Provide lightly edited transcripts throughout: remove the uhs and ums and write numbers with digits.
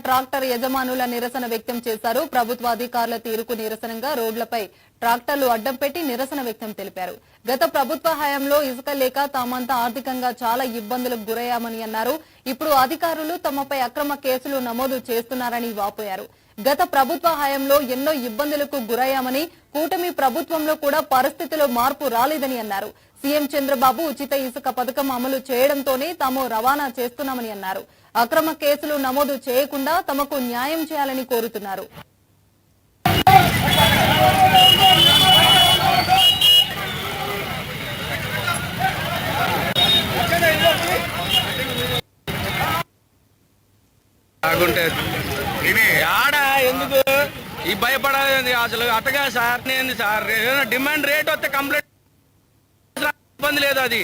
Tractor యజమానుల నిరసన వ్యక్తం చేశారు. ప్రభుత్వ అధికారుల తీరుకు నిరసనగా రోడ్లపై ట్రాక్టర్లు అడ్డం పెట్టి నిరసన వ్యక్తం తెలిపారు. గత ప్రభుత్వ హయాంలో ఇసుక లేక తామంతా ఆర్థికంగా చాలా ఇబ్బందులకు గురయ్యామని అన్నారు. ఇప్పుడు అధికారులు తమపై అక్రమ కేసులు నమోదు చేస్తున్నారని వాపోయారు. గత ప్రభుత్వ హయాంలో ఎన్నో ఇబ్బందులకు గురయ్యామని, కూటమి ప్రభుత్వంలో కూడా పరిస్థితిలో మార్పు రాలేదని అన్నారు. సీఎం చంద్రబాబు ఉచిత ఇసుక పథకం అమలు చేయడంతోనే తాము రవాణా చేస్తున్నామని అన్నారు. అక్రమ కేసులు నమోదు చేయకుండా తమకు న్యాయం చేయాలని కోరుతున్నారు. ఎందుకు ఈ భయపడాలి అసలు అట్టగా సార్ నేను సార్ డిమాండ్ రేట్ వస్తే కంప్లీట్ ఇబ్బంది లేదు. అది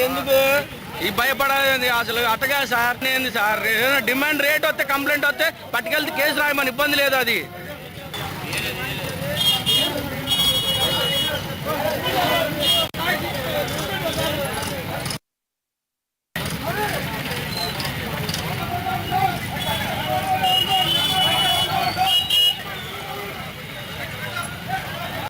ఎందుకు ఈ భయపడాలి అసలు అట్టగా సార్ నేను సార్ డిమాండ్ రేట్ వస్తే కంప్లైంట్ వస్తే పట్టుకెళ్తే కేసు రాయమని ఇబ్బంది లేదు. అది